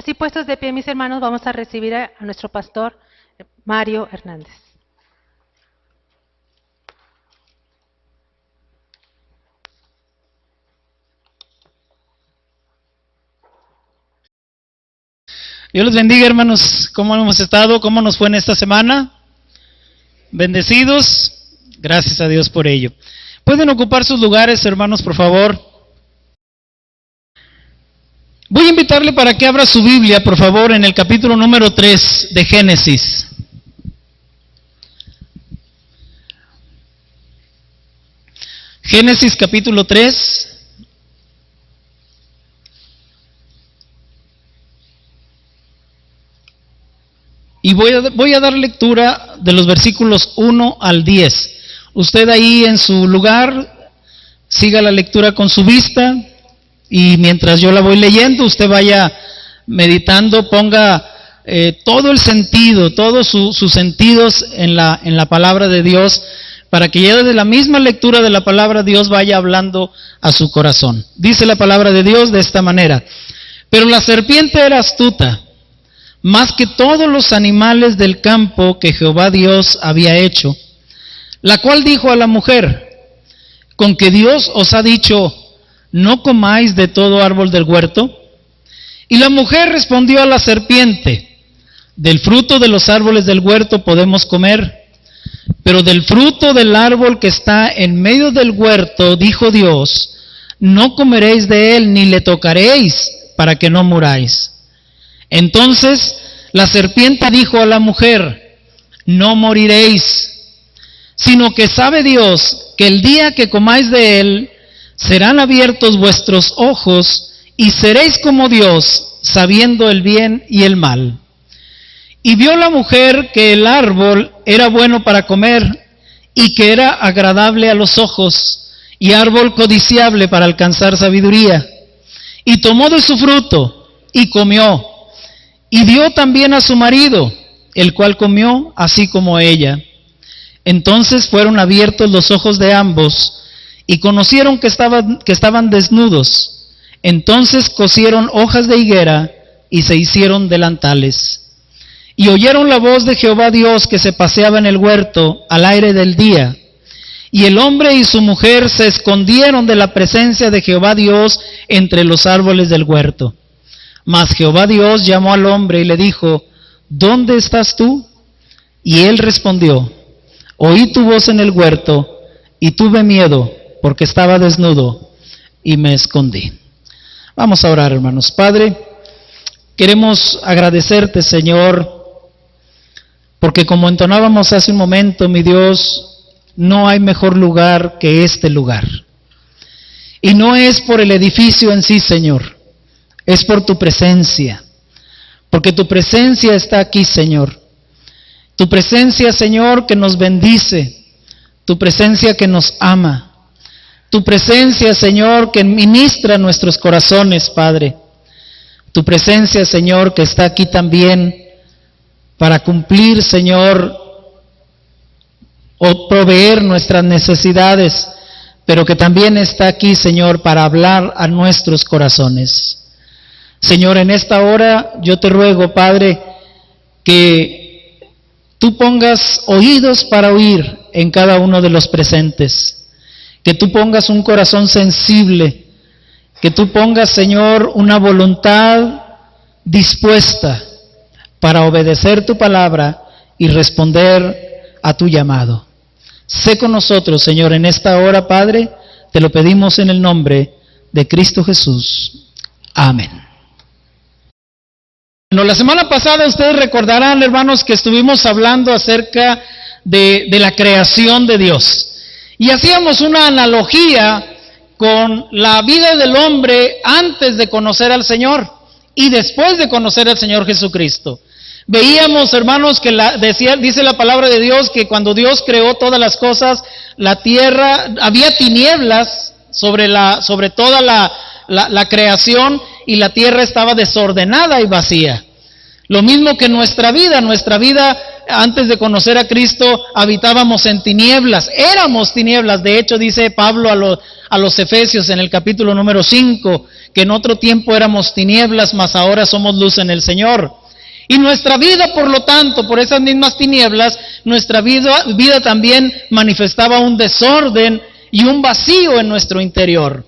Así puestos de pie, mis hermanos, vamos a recibir a nuestro pastor Mario Hernández. Dios los bendiga, hermanos. ¿Cómo hemos estado? ¿Cómo nos fue en esta semana? ¿Bendecidos? Gracias a Dios por ello. ¿Pueden ocupar sus lugares, hermanos, por favor? Voy a invitarle para que abra su Biblia, por favor, en el capítulo número 3 de Génesis. Génesis capítulo 3. Y voy a dar lectura de los versículos 1 al 10. Usted ahí en su lugar, siga la lectura con su vista, y mientras yo la voy leyendo, usted vaya meditando, ponga todo el sentido, todos sus sentidos en la palabra de Dios, para que ya desde la misma lectura de la palabra de Dios vaya hablando a su corazón. Dice la palabra de Dios de esta manera: pero la serpiente era astuta, más que todos los animales del campo que Jehová Dios había hecho, la cual dijo a la mujer: ¿con que Dios os ha dicho, no comáis de todo árbol del huerto? Y la mujer respondió a la serpiente: del fruto de los árboles del huerto podemos comer, pero del fruto del árbol que está en medio del huerto, dijo Dios, no comeréis de él ni le tocaréis, para que no muráis. Entonces la serpiente dijo a la mujer: no moriréis, sino que sabe Dios que el día que comáis de él, serán abiertos vuestros ojos, y seréis como Dios, sabiendo el bien y el mal. Y vio la mujer que el árbol era bueno para comer, y que era agradable a los ojos, y árbol codiciable para alcanzar sabiduría. Y tomó de su fruto, y comió, y dio también a su marido, el cual comió así como ella. Entonces fueron abiertos los ojos de ambos, y conocieron que estaban desnudos. Entonces cosieron hojas de higuera, y se hicieron delantales. Y oyeron la voz de Jehová Dios que se paseaba en el huerto al aire del día. Y el hombre y su mujer se escondieron de la presencia de Jehová Dios entre los árboles del huerto. Mas Jehová Dios llamó al hombre y le dijo: ¿dónde estás tú? Y él respondió: oí tu voz en el huerto, y tuve miedo, porque estaba desnudo, y me escondí. Vamos a orar, hermanos. Padre, queremos agradecerte, Señor, porque como entonábamos hace un momento, mi Dios, no hay mejor lugar que este lugar. Y no es por el edificio en sí, Señor, es por tu presencia, porque tu presencia está aquí, Señor. Tu presencia, Señor, que nos bendice, tu presencia que nos ama, tu presencia, Señor, que ministra nuestros corazones, Padre. Tu presencia, Señor, que está aquí también para cumplir, Señor, o proveer nuestras necesidades, pero que también está aquí, Señor, para hablar a nuestros corazones. Señor, en esta hora yo te ruego, Padre, que tú pongas oídos para oír en cada uno de los presentes, que tú pongas un corazón sensible, que tú pongas, Señor, una voluntad dispuesta para obedecer tu palabra y responder a tu llamado. Sé con nosotros, Señor, en esta hora, Padre, te lo pedimos en el nombre de Cristo Jesús. Amén. Bueno, la semana pasada ustedes recordarán, hermanos, que estuvimos hablando acerca de la creación de Dios. Y hacíamos una analogía con la vida del hombre antes de conocer al Señor y después de conocer al Señor Jesucristo. Veíamos, hermanos, que dice la palabra de Dios que cuando Dios creó todas las cosas, la tierra, había tinieblas sobre toda la creación, y la tierra estaba desordenada y vacía. Lo mismo que nuestra vida antes de conocer a Cristo, habitábamos en tinieblas, éramos tinieblas. De hecho, dice Pablo a los Efesios en el capítulo número 5, que en otro tiempo éramos tinieblas, mas ahora somos luz en el Señor. Y nuestra vida, por lo tanto, por esas mismas tinieblas, nuestra vida también manifestaba un desorden y un vacío en nuestro interior.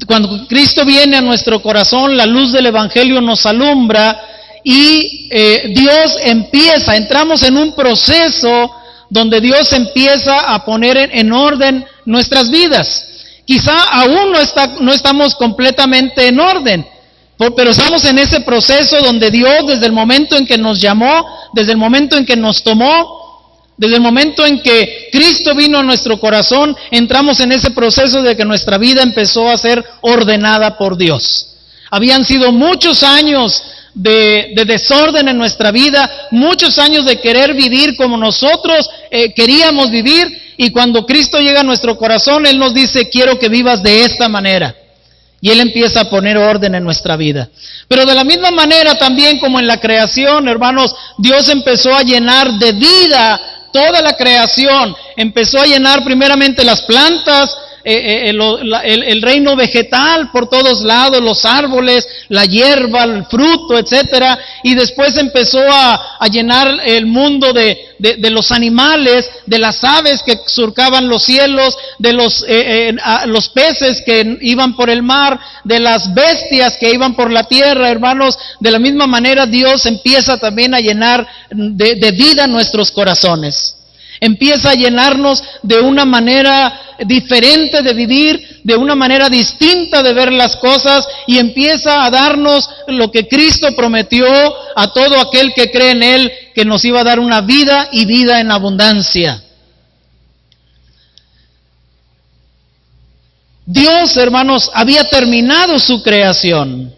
Cuando Cristo viene a nuestro corazón, la luz del Evangelio nos alumbra y Dios entramos en un proceso donde Dios empieza a poner en orden nuestras vidas. Quizá aún no estamos completamente en orden, pero estamos en ese proceso donde Dios, desde el momento en que nos llamó, desde el momento en que nos tomó, desde el momento en que Cristo vino a nuestro corazón, entramos en ese proceso de que nuestra vida empezó a ser ordenada por Dios. Habían sido muchos años de desorden en nuestra vida, muchos años de querer vivir como nosotros queríamos vivir, y cuando Cristo llega a nuestro corazón, Él nos dice: quiero que vivas de esta manera. Y Él empieza a poner orden en nuestra vida. Pero de la misma manera también como en la creación, hermanos, Dios empezó a llenar de vida toda la creación. Empezó a llenar primeramente las plantas, el reino vegetal por todos lados, los árboles, la hierba, el fruto, etcétera, y después empezó a llenar el mundo de los animales, de las aves que surcaban los cielos, de los peces que iban por el mar, de las bestias que iban por la tierra, hermanos. De la misma manera Dios empieza también a llenar de vida nuestros corazones. Empieza a llenarnos de una manera diferente de vivir, de una manera distinta de ver las cosas, y empieza a darnos lo que Cristo prometió a todo aquel que cree en Él, que nos iba a dar una vida y vida en abundancia. Dios, hermanos, había terminado su creación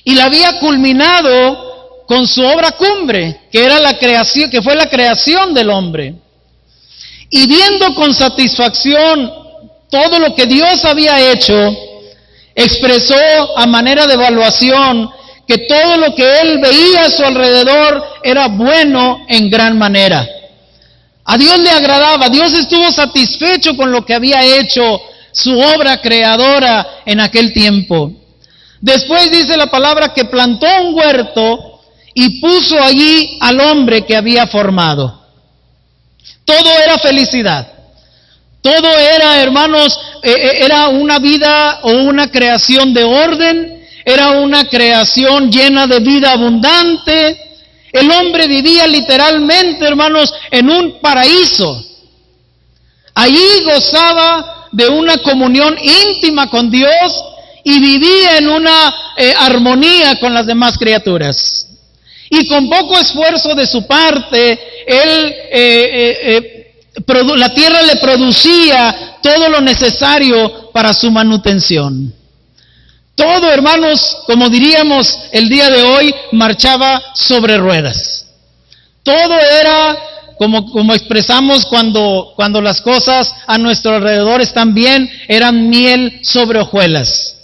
y la había culminado con su obra cumbre, que era la creación, que fue la creación del hombre. Y viendo con satisfacción todo lo que Dios había hecho, expresó a manera de evaluación que todo lo que Él veía a su alrededor era bueno en gran manera. A Dios le agradaba, Dios estuvo satisfecho con lo que había hecho, su obra creadora en aquel tiempo. Después dice la palabra que plantó un huerto y puso allí al hombre que había formado. Todo era felicidad. Todo era, hermanos, era una vida o una creación de orden, era una creación llena de vida abundante. El hombre vivía literalmente, hermanos, en un paraíso. Allí gozaba de una comunión íntima con Dios y vivía en una armonía con las demás criaturas. Y con poco esfuerzo de su parte, la tierra le producía todo lo necesario para su manutención. Todo, hermanos, como diríamos el día de hoy, marchaba sobre ruedas. Todo era, como expresamos cuando las cosas a nuestro alrededor están bien, eran miel sobre hojuelas.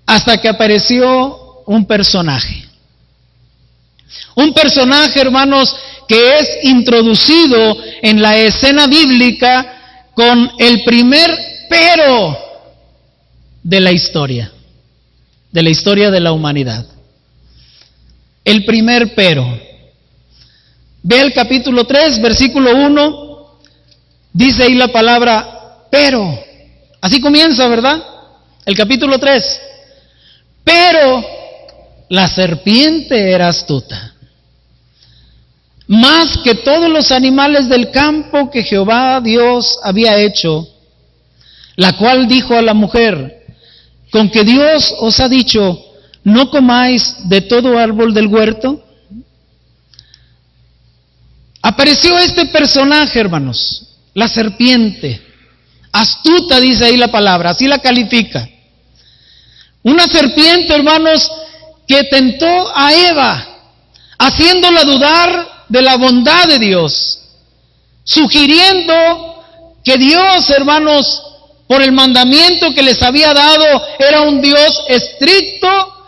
Hasta que apareció un personaje. Un personaje, hermanos, que es introducido en la escena bíblica con el primer pero de la historia de la humanidad. El primer pero. Ve el capítulo 3, versículo 1, dice ahí la palabra pero. Así comienza, ¿verdad? El capítulo 3. Pero la serpiente era astuta, más que todos los animales del campo que Jehová Dios había hecho, la cual dijo a la mujer: ¿con que Dios os ha dicho, no comáis de todo árbol del huerto? Apareció este personaje, hermanos, la serpiente, astuta, dice ahí la palabra, así la califica. Una serpiente, hermanos, que tentó a Eva, haciéndola dudar de la bondad de Dios, sugiriendo que Dios, hermanos, por el mandamiento que les había dado, era un Dios estricto,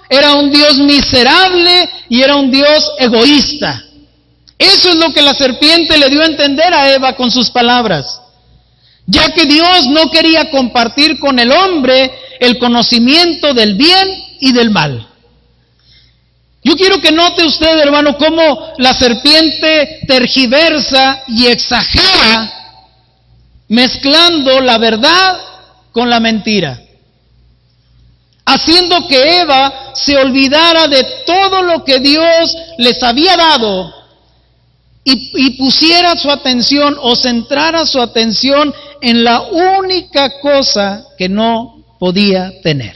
era un Dios miserable y era un Dios egoísta. Eso es lo que la serpiente le dio a entender a Eva con sus palabras. Ya que Dios no quería compartir con el hombre el conocimiento del bien y del mal. Yo quiero que note usted, hermano, cómo la serpiente tergiversa y exagera mezclando la verdad con la mentira, haciendo que Eva se olvidara de todo lo que Dios les había dado y pusiera su atención o centrara su atención en la única cosa que no podía tener.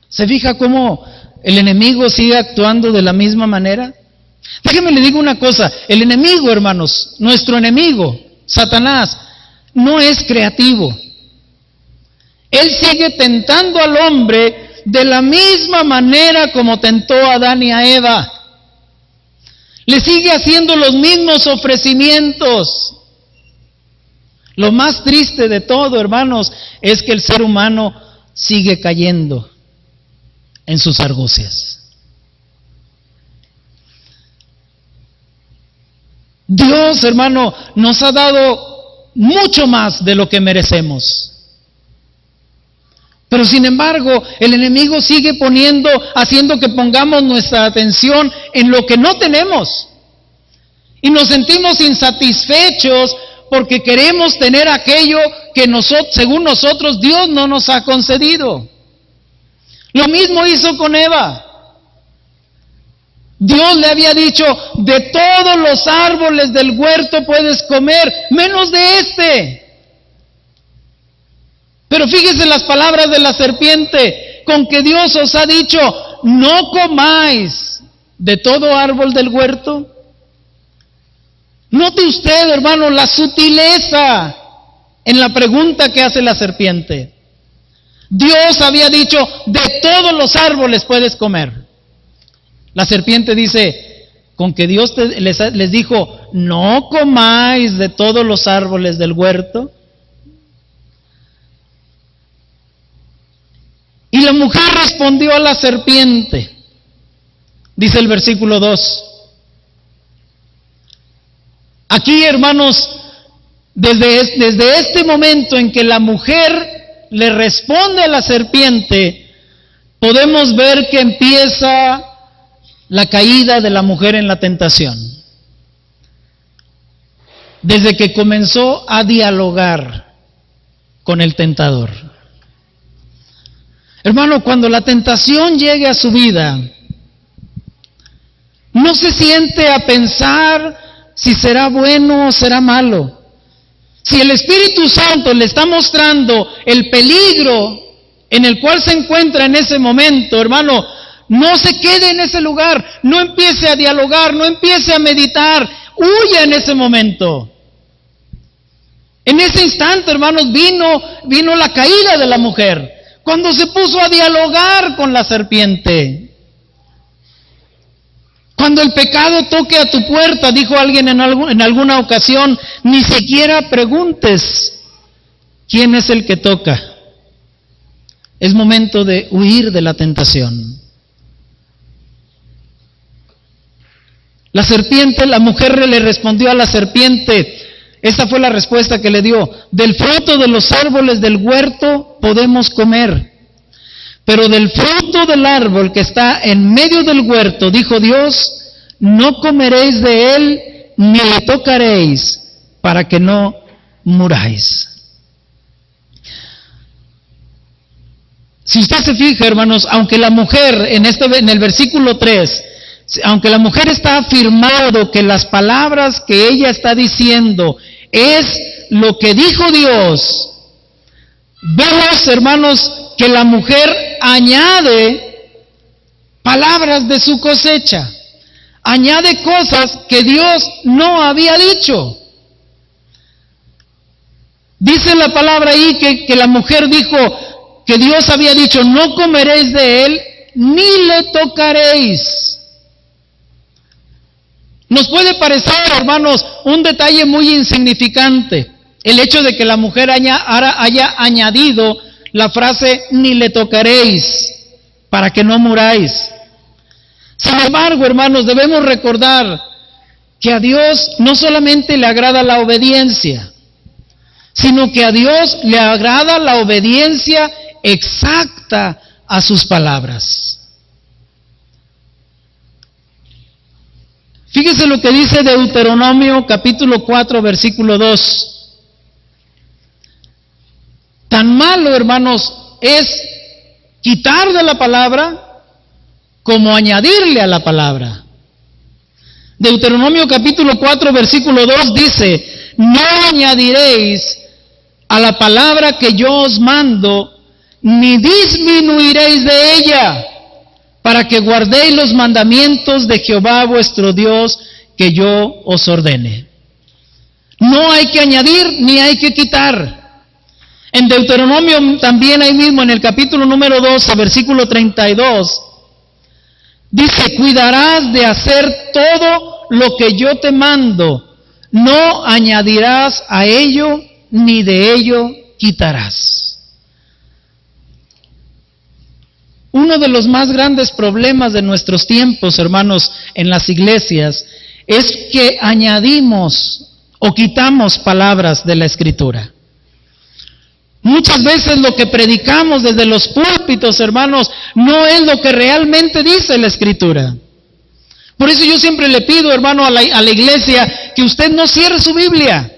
¿Se fija cómo el enemigo sigue actuando de la misma manera? Déjeme le digo una cosa, el enemigo, hermanos, nuestro enemigo, Satanás, no es creativo. Él sigue tentando al hombre de la misma manera como tentó a Adán y a Eva. Le sigue haciendo los mismos ofrecimientos. Lo más triste de todo, hermanos, es que el ser humano sigue cayendo en sus argucias. Dios, hermano, nos ha dado mucho más de lo que merecemos. Pero sin embargo, el enemigo sigue haciendo que pongamos nuestra atención en lo que no tenemos. Y nos sentimos insatisfechos porque queremos tener aquello que según nosotros Dios no nos ha concedido. Lo mismo hizo con Eva. Dios le había dicho, de todos los árboles del huerto puedes comer, menos de este. Pero fíjese las palabras de la serpiente, con que Dios os ha dicho, no comáis de todo árbol del huerto. Note usted, hermano, la sutileza en la pregunta que hace la serpiente. Dios había dicho, de todos los árboles puedes comer. La serpiente dice, con que Dios les dijo, no comáis de todos los árboles del huerto. Y la mujer respondió a la serpiente, dice el versículo 2. Aquí, hermanos, desde este momento en que la mujer le responde a la serpiente, podemos ver que empieza la caída de la mujer en la tentación. Desde que comenzó a dialogar con el tentador. Hermano, cuando la tentación llegue a su vida, no se siente a pensar si será bueno o será malo. Si el Espíritu Santo le está mostrando el peligro en el cual se encuentra en ese momento, hermano, no se quede en ese lugar, no empiece a dialogar, no empiece a meditar, huya en ese momento. En ese instante, hermanos, vino la caída de la mujer, cuando se puso a dialogar con la serpiente. Cuando el pecado toque a tu puerta, dijo alguien en alguna ocasión, ni siquiera preguntes quién es el que toca. Es momento de huir de la tentación. La mujer le respondió a la serpiente, esta fue la respuesta que le dio, del fruto de los árboles del huerto podemos comer, pero del fruto del árbol que está en medio del huerto, dijo Dios, no comeréis de él ni le tocaréis para que no muráis. Si usted se fija, hermanos, aunque la mujer, en el versículo 3, aunque la mujer está afirmando que las palabras que ella está diciendo es lo que dijo Dios, vemos, hermanos, que la mujer añade palabras de su cosecha, añade cosas que Dios no había dicho. Dice la palabra ahí que la mujer dijo que Dios había dicho, no comeréis de él, ni le tocaréis. Nos puede parecer, hermanos, un detalle muy insignificante, el hecho de que la mujer haya añadido la frase, ni le tocaréis, para que no muráis. Sin embargo, hermanos, debemos recordar que a Dios no solamente le agrada la obediencia, sino que a Dios le agrada la obediencia exacta a sus palabras. Fíjese lo que dice Deuteronomio capítulo 4, versículo 2. Tan malo, hermanos, es quitar de la palabra como añadirle a la palabra. Deuteronomio capítulo 4, versículo 2 dice: no añadiréis a la palabra que yo os mando, ni disminuiréis de ella, para que guardéis los mandamientos de Jehová vuestro Dios que yo os ordene. No hay que añadir ni hay que quitar. En Deuteronomio también ahí mismo en el capítulo número 12, versículo 32, dice: cuidarás de hacer todo lo que yo te mando, no añadirás a ello ni de ello quitarás. Uno de los más grandes problemas de nuestros tiempos, hermanos, en las iglesias, es que añadimos o quitamos palabras de la Escritura. Muchas veces lo que predicamos desde los púlpitos, hermanos, no es lo que realmente dice la Escritura. Por eso yo siempre le pido, hermano, a la iglesia, que usted no cierre su Biblia,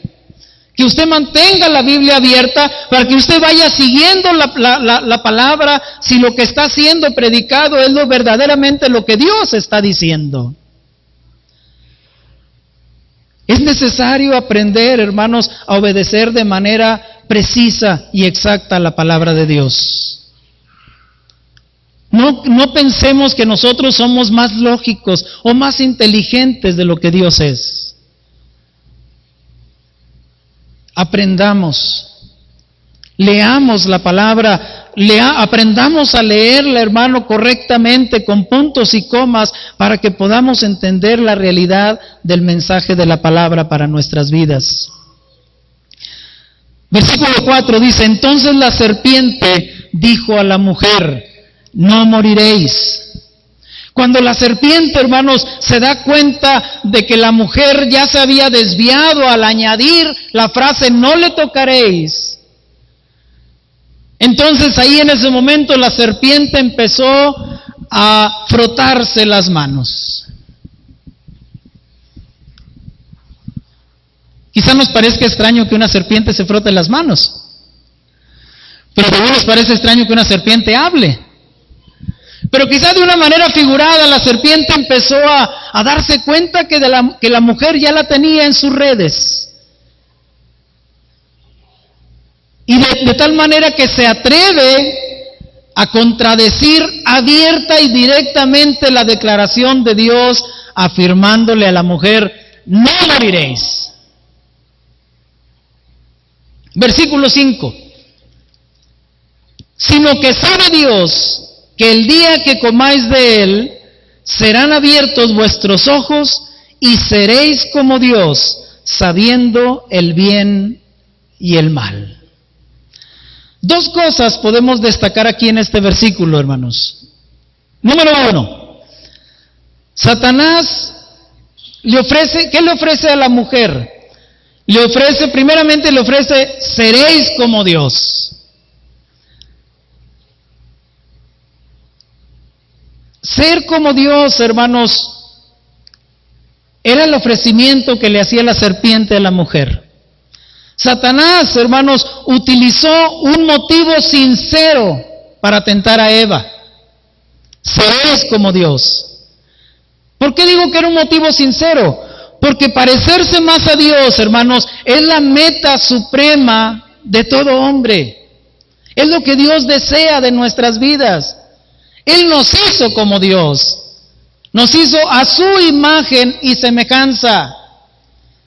que usted mantenga la Biblia abierta para que usted vaya siguiendo la palabra, si lo que está siendo predicado es verdaderamente lo que Dios está diciendo. Es necesario aprender, hermanos, a obedecer de manera precisa y exacta la palabra de Dios. No pensemos que nosotros somos más lógicos o más inteligentes de lo que Dios es. Aprendamos, leamos la palabra, aprendamos a leerla, hermano, correctamente, con puntos y comas, para que podamos entender la realidad del mensaje de la palabra para nuestras vidas. Versículo 4 dice: entonces la serpiente dijo a la mujer: no moriréis. Cuando la serpiente, hermanos, se da cuenta de que la mujer ya se había desviado al añadir la frase no le tocaréis, entonces ahí en ese momento la serpiente empezó a frotarse las manos. Quizá nos parezca extraño que una serpiente se frote las manos, pero también nos parece extraño que una serpiente hable. Pero quizá de una manera figurada la serpiente empezó a darse cuenta que la mujer ya la tenía en sus redes. Y de tal manera que se atreve a contradecir abierta y directamente la declaración de Dios, afirmándole a la mujer: no moriréis. Versículo 5. Sino que sabe Dios que el día que comáis de él, serán abiertos vuestros ojos y seréis como Dios, sabiendo el bien y el mal. Dos cosas podemos destacar aquí en este versículo, hermanos. Número 1, Satanás ¿qué le ofrece a la mujer? Primeramente le ofrece: seréis como Dios. Ser como Dios, hermanos, era el ofrecimiento que le hacía la serpiente a la mujer. Satanás, hermanos, utilizó un motivo sincero para tentar a Eva: seréis como Dios. ¿Por qué digo que era un motivo sincero? Porque parecerse más a Dios, hermanos, es la meta suprema de todo hombre. Es lo que Dios desea de nuestras vidas. Él nos hizo como Dios, nos hizo a su imagen y semejanza.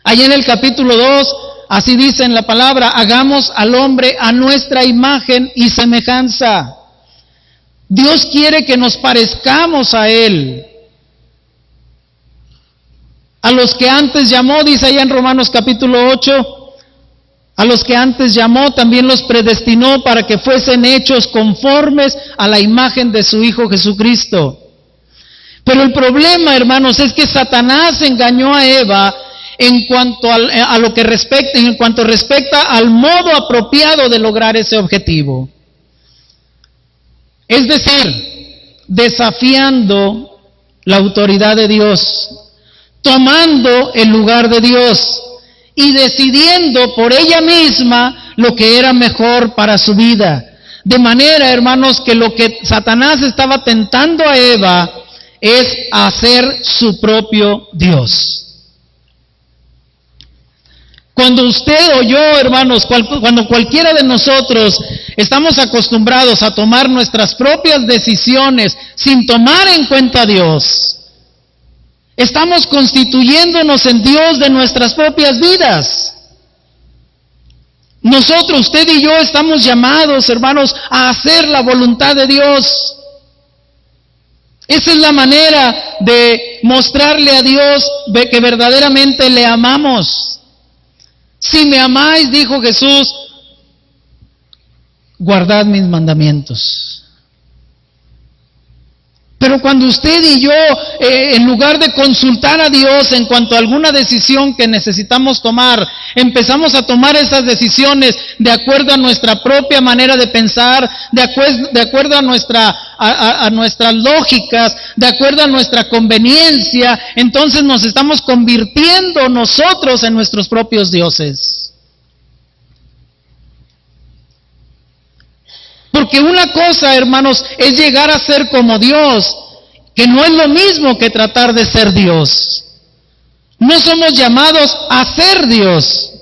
Allí en el capítulo 2, así dice en la palabra: hagamos al hombre a nuestra imagen y semejanza. Dios quiere que nos parezcamos a Él. A los que antes llamó, dice allá en Romanos capítulo 8, A los que antes llamó, también los predestinó para que fuesen hechos conformes a la imagen de su Hijo Jesucristo. Pero el problema, hermanos, es que Satanás engañó a Eva en cuanto respecta al modo apropiado de lograr ese objetivo. Es decir, desafiando la autoridad de Dios, tomando el lugar de Dios y decidiendo por ella misma lo que era mejor para su vida. De manera, hermanos, que lo que Satanás estaba tentando a Eva es hacer su propio Dios. Cuando usted o yo, hermanos, cuando cualquiera de nosotros estamos acostumbrados a tomar nuestras propias decisiones sin tomar en cuenta a Dios, estamos constituyéndonos en Dios de nuestras propias vidas. Nosotros, usted y yo, estamos llamados, hermanos, a hacer la voluntad de Dios. Esa es la manera de mostrarle a Dios que verdaderamente le amamos. Si me amáis, dijo Jesús, guardad mis mandamientos. Pero cuando usted y yo, en lugar de consultar a Dios en cuanto a alguna decisión que necesitamos tomar, empezamos a tomar esas decisiones de acuerdo a nuestra propia manera de pensar, de acuerdo a nuestras lógicas, de acuerdo a nuestra conveniencia, entonces nos estamos convirtiendo nosotros en nuestros propios dioses. Porque una cosa, hermanos, es llegar a ser como Dios, que no es lo mismo que tratar de ser Dios. No somos llamados a ser Dios,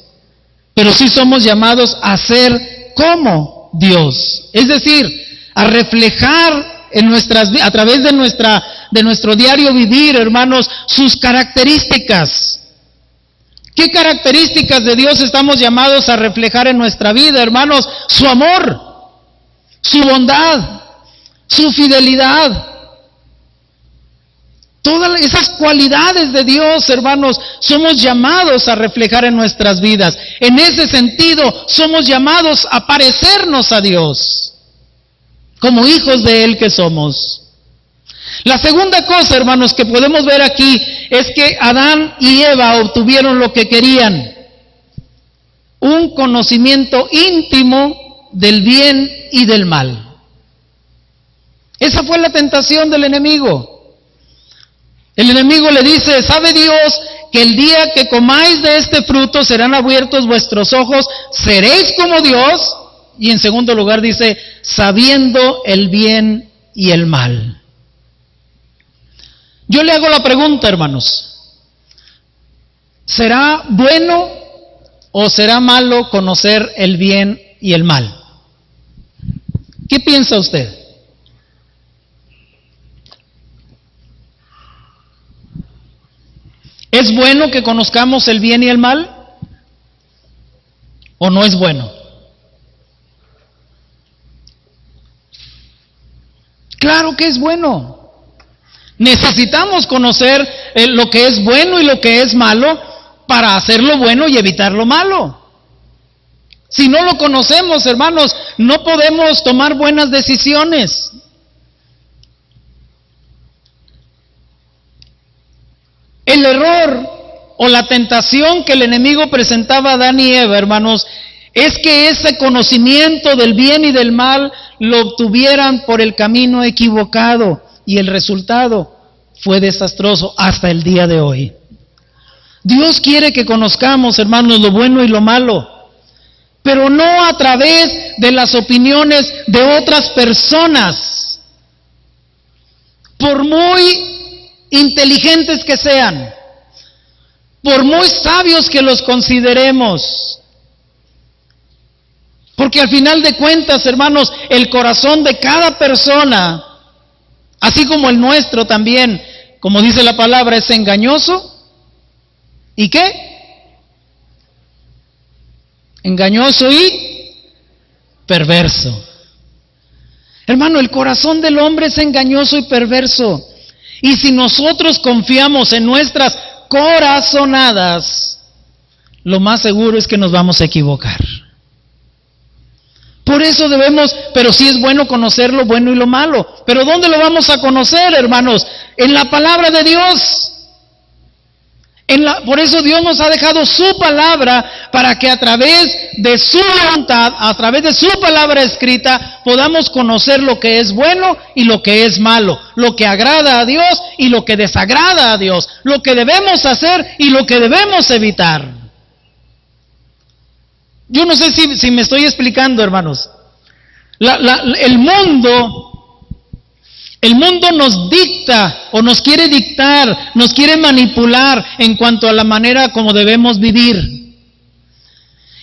pero sí somos llamados a ser como Dios. Es decir, a reflejar a través de nuestro diario vivir, hermanos, sus características. ¿Qué características de Dios estamos llamados a reflejar en nuestra vida, hermanos? Su amor, su bondad, su fidelidad. Todas esas cualidades de Dios, hermanos, somos llamados a reflejar en nuestras vidas. En ese sentido, somos llamados a parecernos a Dios, como hijos de Él que somos. La segunda cosa, hermanos, que podemos ver aquí es que Adán y Eva obtuvieron lo que querían: un conocimiento íntimo del bien y del mal. Esa fue la tentación del enemigo. El enemigo le dice: ¿sabe Dios que el día que comáis de este fruto serán abiertos vuestros ojos, seréis como Dios? Y en segundo lugar dice: sabiendo el bien y el mal. Yo le hago la pregunta, hermanos: ¿será bueno o será malo conocer el bien y el mal? ¿Qué piensa usted? ¿Es bueno que conozcamos el bien y el mal? ¿O no es bueno? Claro que es bueno. Necesitamos conocer lo que es bueno y lo que es malo para hacer lo bueno y evitar lo malo. Si no lo conocemos, hermanos, no podemos tomar buenas decisiones. El error o la tentación que el enemigo presentaba a Adán y Eva, hermanos, es que ese conocimiento del bien y del mal lo obtuvieran por el camino equivocado, y el resultado fue desastroso hasta el día de hoy. Dios quiere que conozcamos, hermanos, lo bueno y lo malo, pero no a través de las opiniones de otras personas, por muy inteligentes que sean, por muy sabios que los consideremos. Porque al final de cuentas, hermanos, el corazón de cada persona, así como el nuestro también, como dice la palabra, es engañoso. ¿Y qué? Engañoso y perverso. Hermano, el corazón del hombre es engañoso y perverso. Y si nosotros confiamos en nuestras corazonadas, lo más seguro es que nos vamos a equivocar. Por eso debemos, pero sí es bueno conocer lo bueno y lo malo. Pero ¿dónde lo vamos a conocer, hermanos? En la palabra de Dios. Por eso Dios nos ha dejado su palabra para que a través de su voluntad, a través de su palabra escrita, podamos conocer lo que es bueno y lo que es malo, lo que agrada a Dios y lo que desagrada a Dios, lo que debemos hacer y lo que debemos evitar. Yo no sé si me estoy explicando, hermanos. El mundo nos dicta o nos quiere dictar, nos quiere manipular en cuanto a la manera como debemos vivir.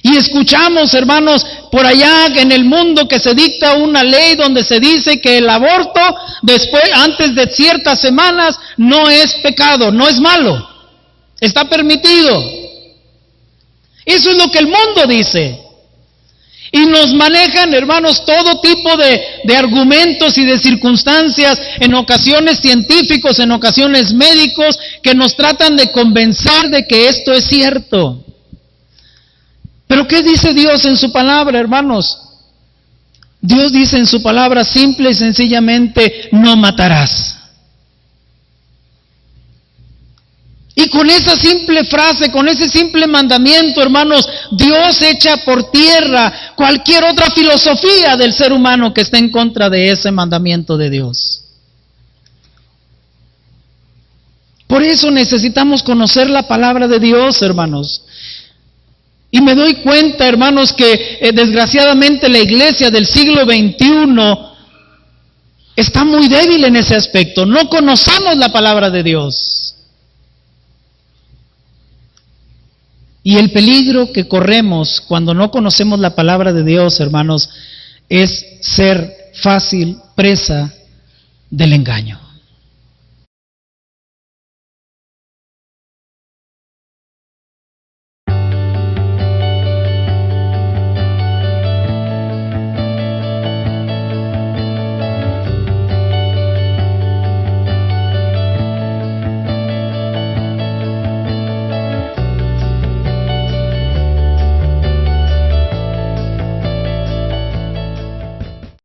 Y escuchamos, hermanos, por allá en el mundo que se dicta una ley donde se dice que el aborto antes de ciertas semanas no es pecado, no es malo, está permitido. Eso es lo que el mundo dice. Y nos manejan, hermanos, todo tipo de argumentos y de circunstancias, en ocasiones científicos, en ocasiones médicos, que nos tratan de convencer de que esto es cierto. Pero ¿qué dice Dios en su palabra, hermanos? Dios dice en su palabra simple y sencillamente, no matarás. Y con esa simple frase, con ese simple mandamiento, hermanos, Dios echa por tierra cualquier otra filosofía del ser humano que esté en contra de ese mandamiento de Dios. Por eso necesitamos conocer la palabra de Dios, hermanos. Y me doy cuenta, hermanos, que desgraciadamente la iglesia del siglo XXI está muy débil en ese aspecto. No conocemos la palabra de Dios. Y el peligro que corremos cuando no conocemos la palabra de Dios, hermanos, es ser fácil presa del engaño.